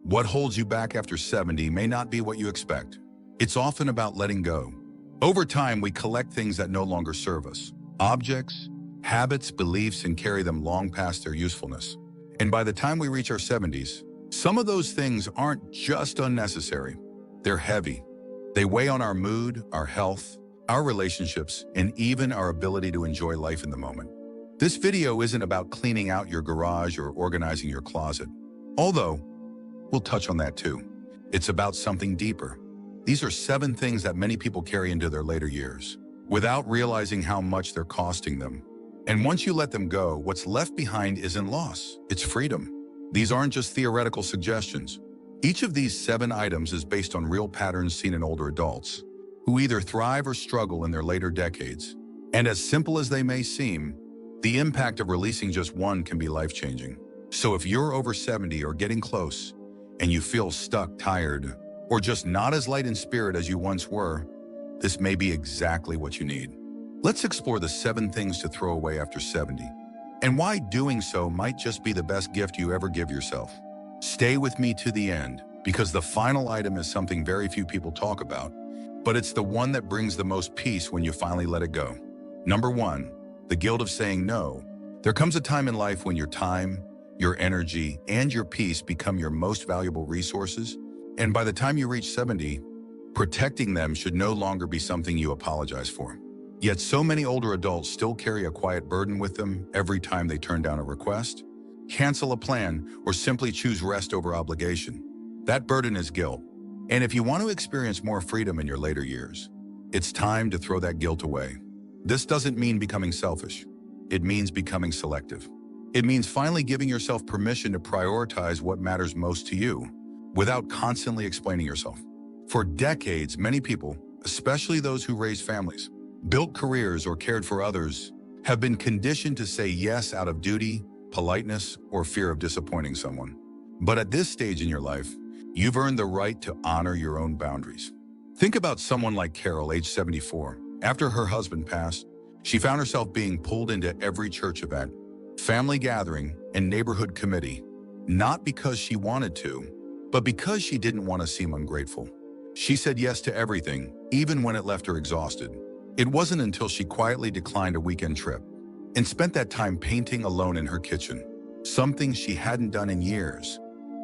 What holds you back after 70 may not be what you expect. It's often about letting go. Over time, we collect things that no longer serve us. Objects, habits, beliefs, and carry them long past their usefulness. And by the time we reach our 70s, some of those things aren't just unnecessary. They're heavy. They weigh on our mood, our health, our relationships, and even our ability to enjoy life in the moment. This video isn't about cleaning out your garage or organizing your closet, although we'll touch on that too. It's about something deeper. These are 7 things that many people carry into their later years, without realizing how much they're costing them. And once you let them go, what's left behind isn't loss, it's freedom. These aren't just theoretical suggestions. Each of these 7 items is based on real patterns seen in older adults, who either thrive or struggle in their later decades. And as simple as they may seem, the impact of releasing just one can be life-changing. So if you're over 70 or getting close, and you feel stuck, tired, or just not as light in spirit as you once were, this may be exactly what you need. Let's explore the 7 things to throw away after 70, and why doing so might just be the best gift you ever give yourself. Stay with me to the end, because the final item is something very few people talk about, but it's the one that brings the most peace when you finally let it go. Number 1, the guilt of saying no. There comes a time in life when your time, your energy, and your peace become your most valuable resources, and by the time you reach 70, protecting them should no longer be something you apologize for. Yet so many older adults still carry a quiet burden with them every time they turn down a request, cancel a plan, or simply choose rest over obligation. That burden is guilt. And if you want to experience more freedom in your later years, it's time to throw that guilt away. This doesn't mean becoming selfish. It means becoming selective. It means finally giving yourself permission to prioritize what matters most to you, without constantly explaining yourself. For decades, many people, especially those who raised families, built careers, or cared for others, have been conditioned to say yes out of duty, politeness, or fear of disappointing someone. But at this stage in your life, you've earned the right to honor your own boundaries. Think about someone like Carol, age 74. After her husband passed, she found herself being pulled into every church event, family gathering, and neighborhood committee, not because she wanted to, but because she didn't want to seem ungrateful. She said yes to everything, even when it left her exhausted. It wasn't until she quietly declined a weekend trip and spent that time painting alone in her kitchen, something she hadn't done in years,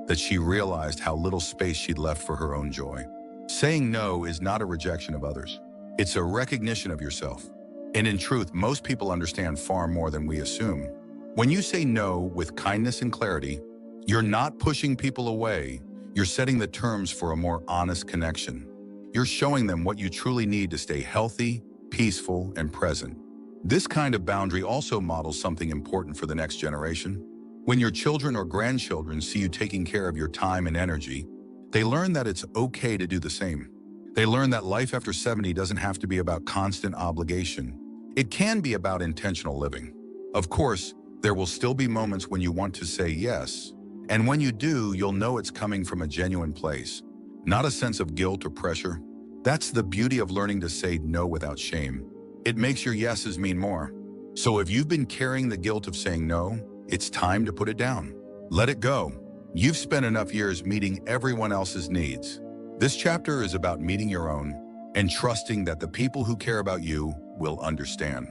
that she realized how little space she'd left for her own joy. Saying no is not a rejection of others. It's a recognition of yourself. And in truth, most people understand far more than we assume. When you say no with kindness and clarity, you're not pushing people away. You're setting the terms for a more honest connection. You're showing them what you truly need to stay healthy, peaceful, and present. This kind of boundary also models something important for the next generation. When your children or grandchildren see you taking care of your time and energy, they learn that it's okay to do the same. They learn that life after 70 doesn't have to be about constant obligation. It can be about intentional living. Of course, there will still be moments when you want to say yes, and when you do, you'll know it's coming from a genuine place, not a sense of guilt or pressure. That's the beauty of learning to say no without shame. It makes your yeses mean more. So if you've been carrying the guilt of saying no, it's time to put it down. Let it go. You've spent enough years meeting everyone else's needs. This chapter is about meeting your own and trusting that the people who care about you will understand.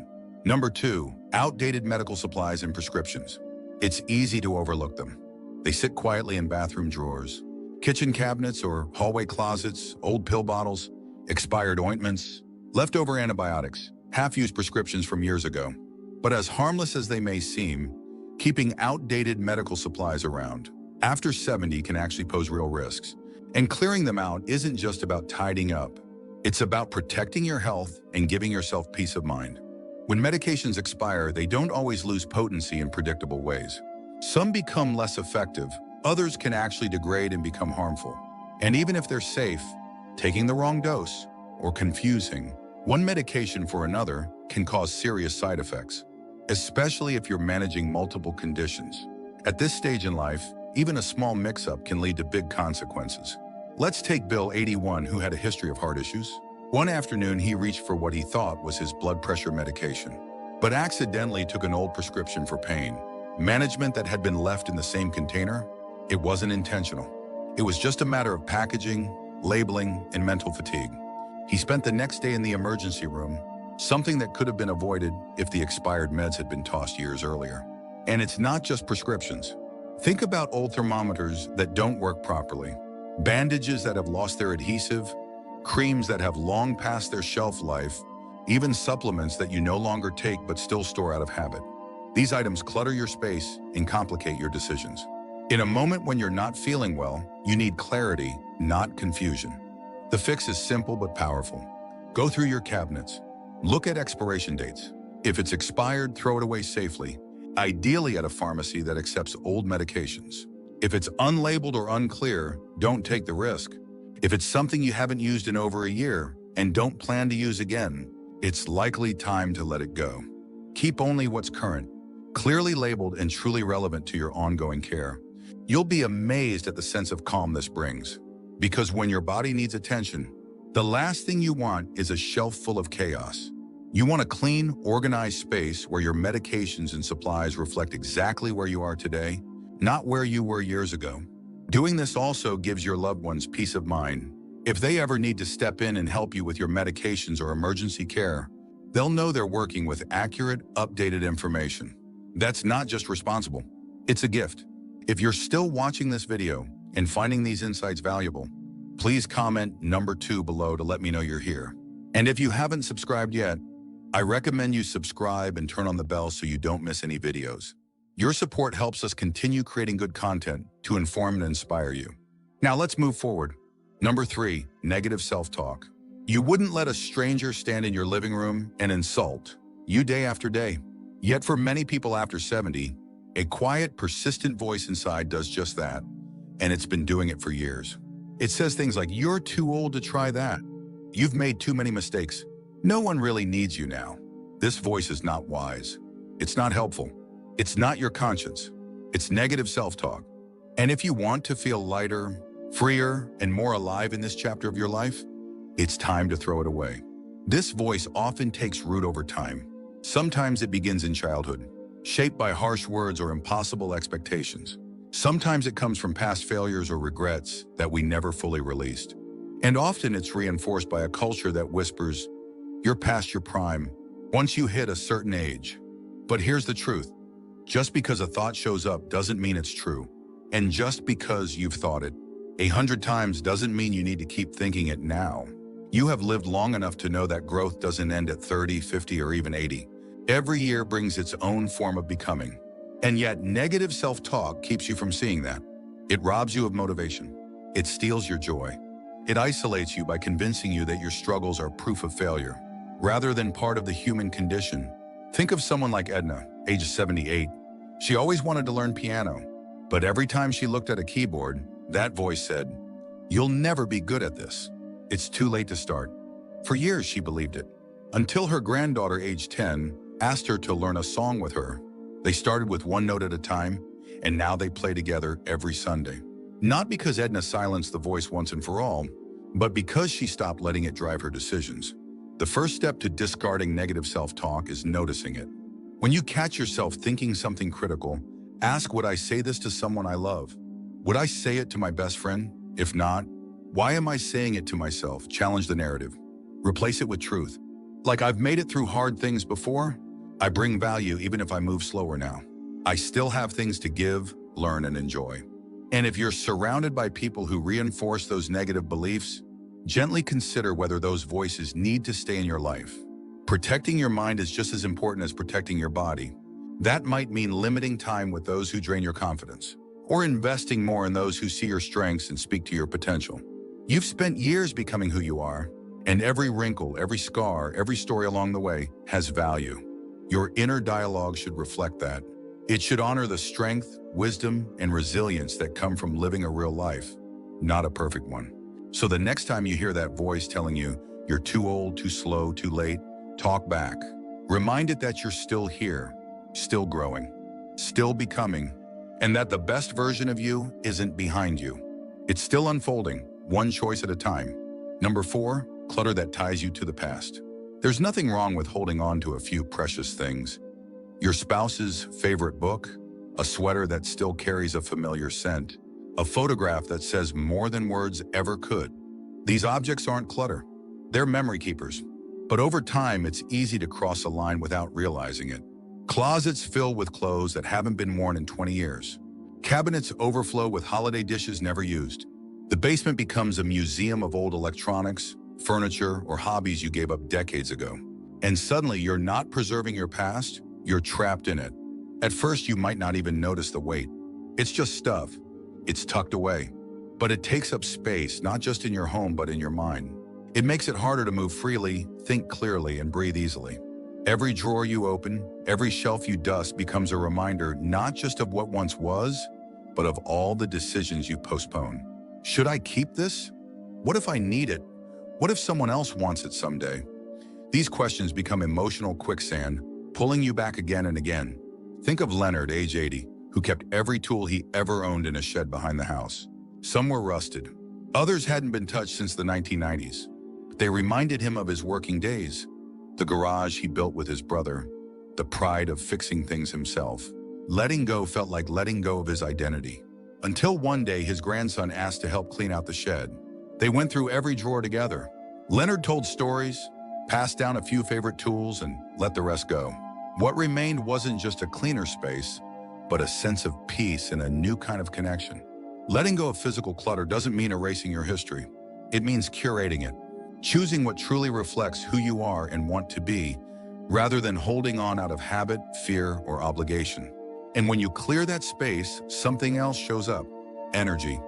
Number 2, outdated medical supplies and prescriptions. It's easy to overlook them. They sit quietly in bathroom drawers, kitchen cabinets, or hallway closets, old pill bottles, expired ointments, leftover antibiotics, half-used prescriptions from years ago. But as harmless as they may seem, keeping outdated medical supplies around after 70 can actually pose real risks. And clearing them out isn't just about tidying up. It's about protecting your health and giving yourself peace of mind. When medications expire, they don't always lose potency in predictable ways. Some become less effective, others can actually degrade and become harmful. And even if they're safe, taking the wrong dose or confusing one medication for another can cause serious side effects, especially if you're managing multiple conditions. At this stage in life, even a small mix-up can lead to big consequences. Let's take Bill, 81, who had a history of heart issues. One afternoon, he reached for what he thought was his blood pressure medication, but accidentally took an old prescription for pain management that had been left in the same container. It wasn't intentional. It was just a matter of packaging, labeling, and mental fatigue. He spent the next day in the emergency room, something that could have been avoided if the expired meds had been tossed years earlier. And it's not just prescriptions. Think about old thermometers that don't work properly, bandages that have lost their adhesive, creams that have long passed their shelf life, even supplements that you no longer take but still store out of habit. These items clutter your space and complicate your decisions. In a moment when you're not feeling well, you need clarity, not confusion. The fix is simple but powerful. Go through your cabinets. Look at expiration dates. If it's expired, throw it away safely, ideally at a pharmacy that accepts old medications. If it's unlabeled or unclear, don't take the risk. If it's something you haven't used in over a year and don't plan to use again, it's likely time to let it go. Keep only what's current, clearly labeled and truly relevant to your ongoing care. You'll be amazed at the sense of calm this brings. Because when your body needs attention, the last thing you want is a shelf full of chaos. You want a clean, organized space where your medications and supplies reflect exactly where you are today, not where you were years ago. Doing this also gives your loved ones peace of mind. If they ever need to step in and help you with your medications or emergency care, they'll know they're working with accurate, updated information. That's not just responsible, it's a gift. If you're still watching this video and finding these insights valuable, please comment number 2 below to let me know you're here. And if you haven't subscribed yet, I recommend you subscribe and turn on the bell so you don't miss any videos. Your support helps us continue creating good content to inform and inspire you. Now let's move forward. Number 3, negative self-talk. You wouldn't let a stranger stand in your living room and insult you day after day. Yet for many people after 70, a quiet, persistent voice inside does just that, and it's been doing it for years. It says things like, "You're too old to try that. You've made too many mistakes. No one really needs you now." This voice is not wise. It's not helpful. It's not your conscience. It's negative self-talk. And if you want to feel lighter, freer, and more alive in this chapter of your life, it's time to throw it away. This voice often takes root over time. Sometimes it begins in childhood, shaped by harsh words or impossible expectations. Sometimes it comes from past failures or regrets that we never fully released. And often it's reinforced by a culture that whispers, "You're past your prime once you hit a certain age." But here's the truth. Just because a thought shows up doesn't mean it's true. And just because you've thought it 100 times doesn't mean you need to keep thinking it now. You have lived long enough to know that growth doesn't end at 30, 50, or even 80. Every year brings its own form of becoming. And yet negative self-talk keeps you from seeing that. It robs you of motivation. It steals your joy. It isolates you by convincing you that your struggles are proof of failure, rather than part of the human condition. Think of someone like Edna, age 78. She always wanted to learn piano, but every time she looked at a keyboard, that voice said, "You'll never be good at this. It's too late to start." For years, she believed it, until her granddaughter, age 10, asked her to learn a song with her. They started with one note at a time, and now they play together every Sunday. Not because Edna silenced the voice once and for all, but because she stopped letting it drive her decisions. The first step to discarding negative self-talk is noticing it. When you catch yourself thinking something critical, ask, would I say this to someone I love? Would I say it to my best friend? If not, why am I saying it to myself? Challenge the narrative. Replace it with truth. Like, I've made it through hard things before. I bring value even if I move slower now. I still have things to give, learn, and enjoy. And if you're surrounded by people who reinforce those negative beliefs, gently consider whether those voices need to stay in your life. Protecting your mind is just as important as protecting your body. That might mean limiting time with those who drain your confidence, or investing more in those who see your strengths and speak to your potential. You've spent years becoming who you are, and every wrinkle, every scar, every story along the way has value. Your inner dialogue should reflect that. It should honor the strength, wisdom, and resilience that come from living a real life, not a perfect one. So the next time you hear that voice telling you you're too old, too slow, too late, talk back. Remind it that you're still here, still growing, still becoming, and that the best version of you isn't behind you. It's still unfolding, one choice at a time. Number 4, clutter that ties you to the past. There's nothing wrong with holding on to a few precious things. Your spouse's favorite book, a sweater that still carries a familiar scent, a photograph that says more than words ever could. These objects aren't clutter. They're memory keepers. But over time, it's easy to cross a line without realizing it. Closets fill with clothes that haven't been worn in 20 years. Cabinets overflow with holiday dishes never used. The basement becomes a museum of old electronics, furniture, or hobbies you gave up decades ago. And suddenly, you're not preserving your past, you're trapped in it. At first, you might not even notice the weight. It's just stuff. It's tucked away. But it takes up space, not just in your home, but in your mind. It makes it harder to move freely, think clearly, and breathe easily. Every drawer you open, every shelf you dust becomes a reminder not just of what once was, but of all the decisions you postpone. Should I keep this? What if I need it? What if someone else wants it someday? These questions become emotional quicksand, pulling you back again and again. Think of Leonard, age 80, who kept every tool he ever owned in a shed behind the house. Some were rusted. Others hadn't been touched since the 1990s. They reminded him of his working days, the garage he built with his brother, the pride of fixing things himself. Letting go felt like letting go of his identity. Until one day his grandson asked to help clean out the shed. They went through every drawer together. Leonard told stories, passed down a few favorite tools, and let the rest go. What remained wasn't just a cleaner space, but a sense of peace and a new kind of connection. Letting go of physical clutter doesn't mean erasing your history. It means curating it, choosing what truly reflects who you are and want to be, rather than holding on out of habit, fear, or obligation. And when you clear that space, something else shows up: energy,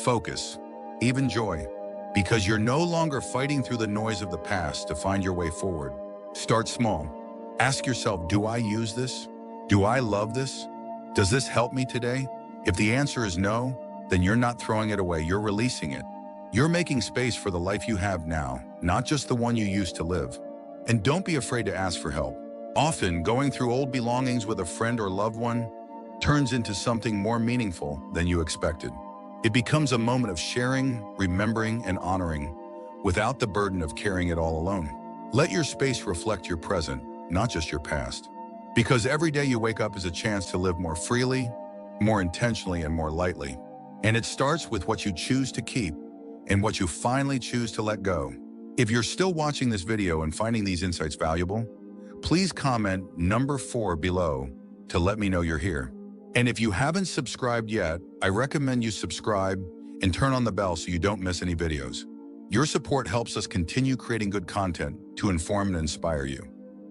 focus, even joy. Because you're no longer fighting through the noise of the past to find your way forward. Start small. Ask yourself, do I use this? Do I love this? Does this help me today? If the answer is no, then you're not throwing it away, you're releasing it. You're making space for the life you have now, not just the one you used to live. And don't be afraid to ask for help. Often, going through old belongings with a friend or loved one turns into something more meaningful than you expected. It becomes a moment of sharing, remembering, and honoring, without the burden of carrying it all alone. Let your space reflect your present, not just your past. Because every day you wake up is a chance to live more freely, more intentionally, and more lightly. And it starts with what you choose to keep and what you finally choose to let go. If you're still watching this video and finding these insights valuable, please comment number 4 below to let me know you're here. And if you haven't subscribed yet, I recommend you subscribe and turn on the bell so you don't miss any videos. Your support helps us continue creating good content to inform and inspire you.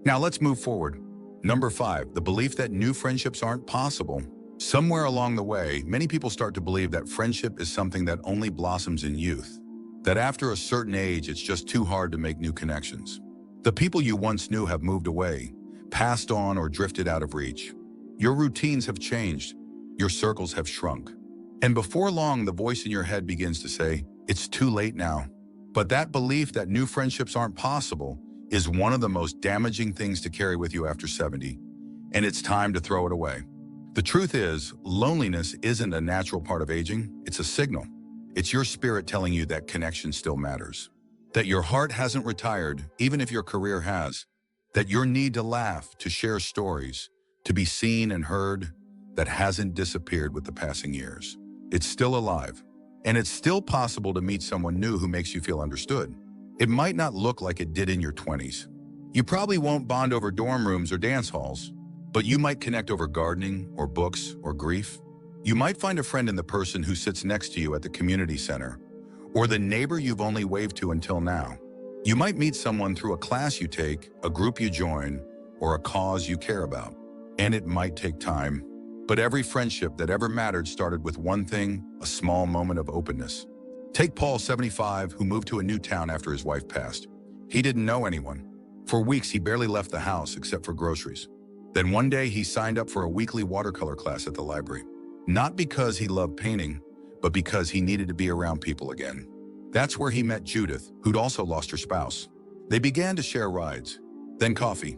Now let's move forward. Number 5, the belief that new friendships aren't possible. Somewhere along the way, many people start to believe that friendship is something that only blossoms in youth. That after a certain age, it's just too hard to make new connections. The people you once knew have moved away, passed on, or drifted out of reach. Your routines have changed. Your circles have shrunk. And before long, the voice in your head begins to say, it's too late now. But that belief that new friendships aren't possible is one of the most damaging things to carry with you after 70, and it's time to throw it away. The truth is, loneliness isn't a natural part of aging, it's a signal. It's your spirit telling you that connection still matters. That your heart hasn't retired, even if your career has. That your need to laugh, to share stories, to be seen and heard, that hasn't disappeared with the passing years. It's still alive. And it's still possible to meet someone new who makes you feel understood. It might not look like it did in your 20s. You probably won't bond over dorm rooms or dance halls, but you might connect over gardening or books or grief. You might find a friend in the person who sits next to you at the community center, or the neighbor you've only waved to until now. You might meet someone through a class you take, a group you join, or a cause you care about. And it might take time, but every friendship that ever mattered started with one thing: a small moment of openness. Take Paul, 75, who moved to a new town after his wife passed. He didn't know anyone. For weeks, he barely left the house except for groceries. Then one day, he signed up for a weekly watercolor class at the library. Not because he loved painting, but because he needed to be around people again. That's where he met Judith, who'd also lost her spouse. They began to share rides, then coffee,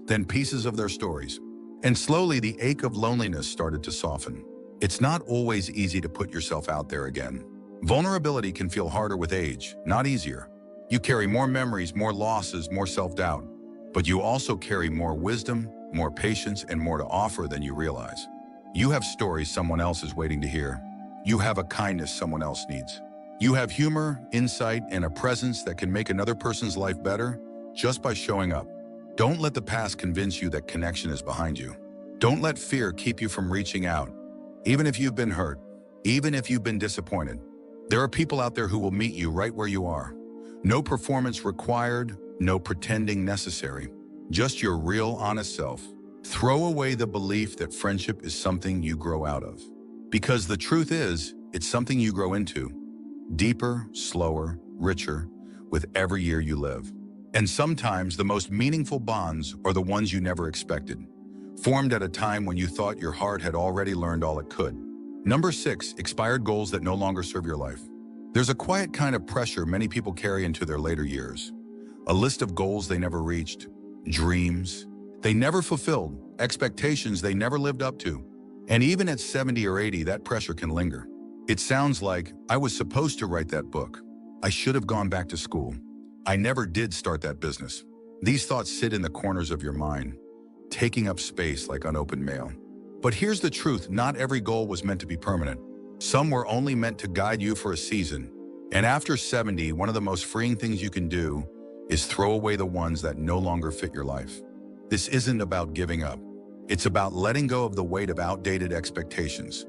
then pieces of their stories. And slowly, the ache of loneliness started to soften. It's not always easy to put yourself out there again. Vulnerability can feel harder with age, not easier. You carry more memories, more losses, more self-doubt. But you also carry more wisdom, more patience, and more to offer than you realize. You have stories someone else is waiting to hear. You have a kindness someone else needs. You have humor, insight, and a presence that can make another person's life better just by showing up. Don't let the past convince you that connection is behind you. Don't let fear keep you from reaching out. Even if you've been hurt, even if you've been disappointed, there are people out there who will meet you right where you are. No performance required, no pretending necessary. Just your real, honest self. Throw away the belief that friendship is something you grow out of. Because the truth is, it's something you grow into. Deeper, slower, richer, with every year you live. And sometimes the most meaningful bonds are the ones you never expected, formed at a time when you thought your heart had already learned all it could. Number 6, expired goals that no longer serve your life. There's a quiet kind of pressure many people carry into their later years. A list of goals they never reached, dreams they never fulfilled, expectations they never lived up to. And even at 70 or 80, that pressure can linger. It sounds like, I was supposed to write that book. I should have gone back to school. I never did start that business. These thoughts sit in the corners of your mind, taking up space like unopened mail. But here's the truth, not every goal was meant to be permanent. Some were only meant to guide you for a season. And after 70, one of the most freeing things you can do is throw away the ones that no longer fit your life. This isn't about giving up. It's about letting go of the weight of outdated expectations,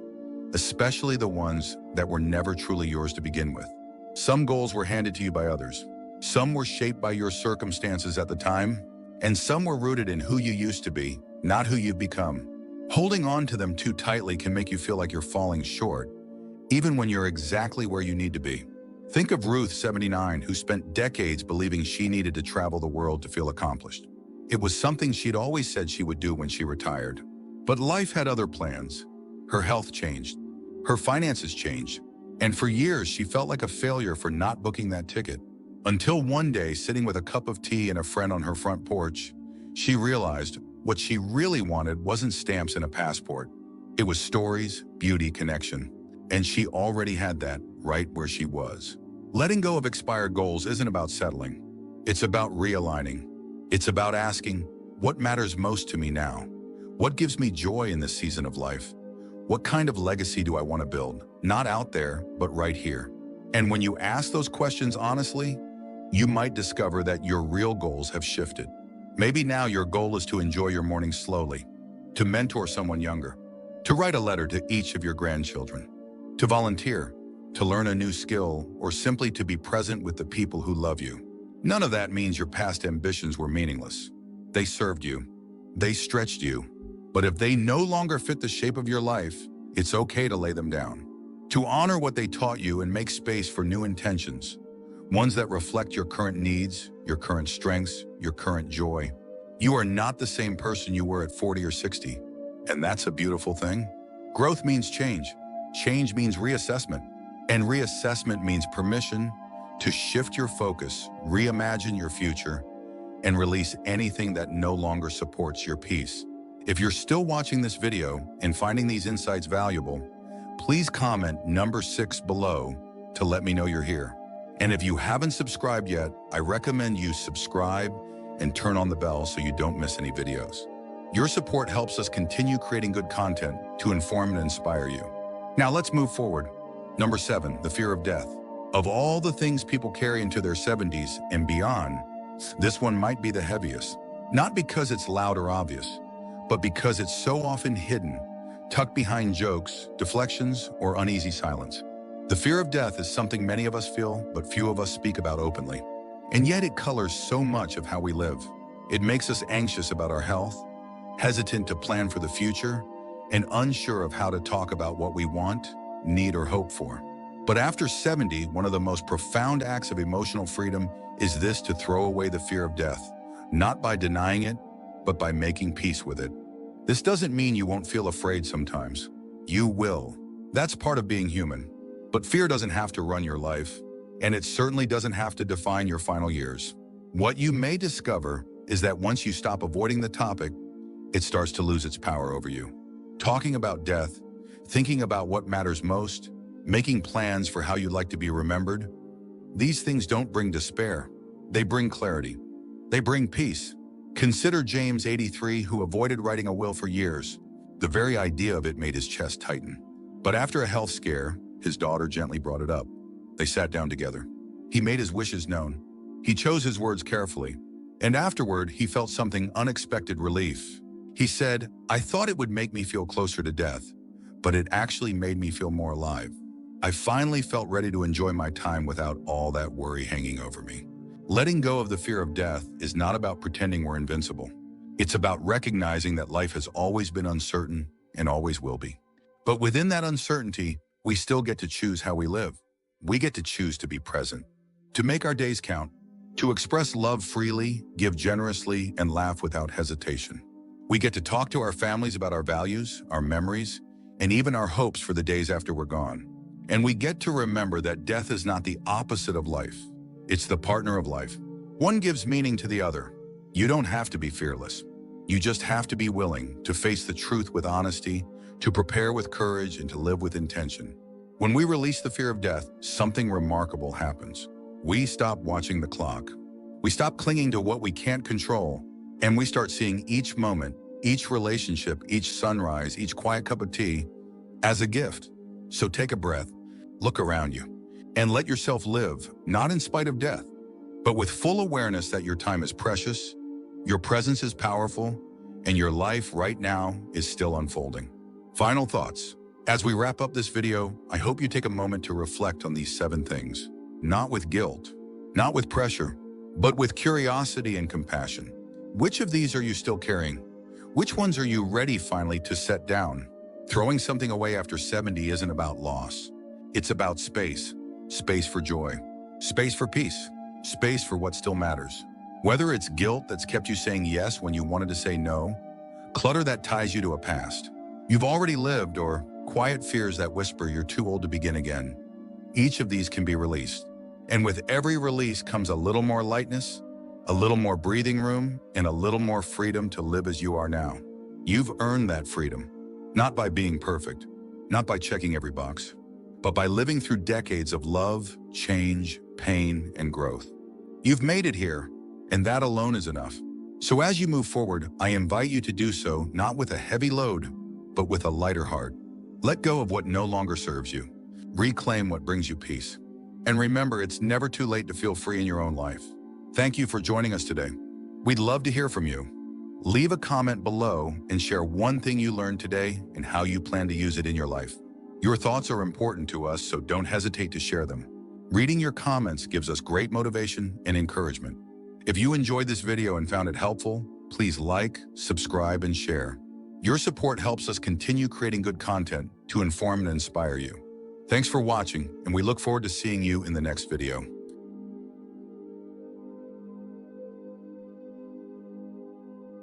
especially the ones that were never truly yours to begin with. Some goals were handed to you by others. Some were shaped by your circumstances at the time, and some were rooted in who you used to be, not who you've become. Holding on to them too tightly can make you feel like you're falling short, even when you're exactly where you need to be. Think of Ruth, 79, who spent decades believing she needed to travel the world to feel accomplished. It was something she'd always said she would do when she retired. But life had other plans. Her health changed. Her finances changed. And for years, she felt like a failure for not booking that ticket. Until one day, sitting with a cup of tea and a friend on her front porch, she realized what she really wanted wasn't stamps and a passport. It was stories, beauty, connection. And she already had that right where she was. Letting go of expired goals isn't about settling. It's about realigning. It's about asking, what matters most to me now? What gives me joy in this season of life? What kind of legacy do I want to build? Not out there, but right here. And when you ask those questions honestly, you might discover that your real goals have shifted. Maybe now your goal is to enjoy your mornings slowly, to mentor someone younger, to write a letter to each of your grandchildren, to volunteer, to learn a new skill, or simply to be present with the people who love you. None of that means your past ambitions were meaningless. They served you. They stretched you. But if they no longer fit the shape of your life, it's okay to lay them down. To honor what they taught you and make space for new intentions, ones that reflect your current needs, your current strengths, your current joy. You are not the same person you were at 40 or 60, and that's a beautiful thing. Growth means change. Change means reassessment. And reassessment means permission to shift your focus, reimagine your future, and release anything that no longer supports your peace. If you're still watching this video and finding these insights valuable, please comment number 6 below to let me know you're here. And if you haven't subscribed yet, I recommend you subscribe and turn on the bell so you don't miss any videos. Your support helps us continue creating good content to inform and inspire you. Now let's move forward. Number 7, the fear of death. Of all the things people carry into their 70s and beyond, this one might be the heaviest. Not because it's loud or obvious, but because it's so often hidden, tucked behind jokes, deflections, or uneasy silence. The fear of death is something many of us feel, but few of us speak about openly. And yet it colors so much of how we live. It makes us anxious about our health, hesitant to plan for the future, and unsure of how to talk about what we want, need, or hope for. But after 70, one of the most profound acts of emotional freedom is this: to throw away the fear of death, not by denying it, but by making peace with it. This doesn't mean you won't feel afraid sometimes. You will. That's part of being human. But fear doesn't have to run your life, and it certainly doesn't have to define your final years. What you may discover is that once you stop avoiding the topic, it starts to lose its power over you. Talking about death, thinking about what matters most, making plans for how you'd like to be remembered, these things don't bring despair. They bring clarity. They bring peace. Consider James, 83, who avoided writing a will for years. The very idea of it made his chest tighten. But after a health scare, his daughter gently brought it up. They sat down together. He made his wishes known. He chose his words carefully. And afterward, he felt something unexpected relief. He said, "I thought it would make me feel closer to death, but it actually made me feel more alive. I finally felt ready to enjoy my time without all that worry hanging over me." Letting go of the fear of death is not about pretending we're invincible. It's about recognizing that life has always been uncertain and always will be. But within that uncertainty, we still get to choose how we live. We get to choose to be present, to make our days count, to express love freely, give generously, and laugh without hesitation. We get to talk to our families about our values, our memories, and even our hopes for the days after we're gone. And we get to remember that death is not the opposite of life. It's the partner of life. One gives meaning to the other. You don't have to be fearless. You just have to be willing to face the truth with honesty, to prepare with courage, and to live with intention. When we release the fear of death, something remarkable happens. We stop watching the clock. We stop clinging to what we can't control, and we start seeing each moment, each relationship, each sunrise, each quiet cup of tea as a gift. So take a breath, look around you, and let yourself live, not in spite of death, but with full awareness that your time is precious, your presence is powerful, and your life right now is still unfolding. Final thoughts. As we wrap up this video, I hope you take a moment to reflect on these 7 things, not with guilt, not with pressure, but with curiosity and compassion. Which of these are you still carrying? Which ones are you ready finally to set down? Throwing something away after 70 isn't about loss. It's about space. Space for joy. Space for peace. Space for what still matters. Whether it's guilt that's kept you saying yes when you wanted to say no, clutter that ties you to a past you've already lived, or quiet fears that whisper you're too old to begin again, each of these can be released. And with every release comes a little more lightness, a little more breathing room, and a little more freedom to live as you are now. You've earned that freedom, not by being perfect, not by checking every box, but by living through decades of love, change, pain, and growth. You've made it here, and that alone is enough. So as you move forward, I invite you to do so not with a heavy load, but with a lighter heart. Let go of what no longer serves you. Reclaim what brings you peace. And remember, it's never too late to feel free in your own life. Thank you for joining us today. We'd love to hear from you. Leave a comment below and share one thing you learned today and how you plan to use it in your life. Your thoughts are important to us, so don't hesitate to share them. Reading your comments gives us great motivation and encouragement. If you enjoyed this video and found it helpful, please like, subscribe, and share. Your support helps us continue creating good content to inform and inspire you. Thanks for watching, and we look forward to seeing you in the next video.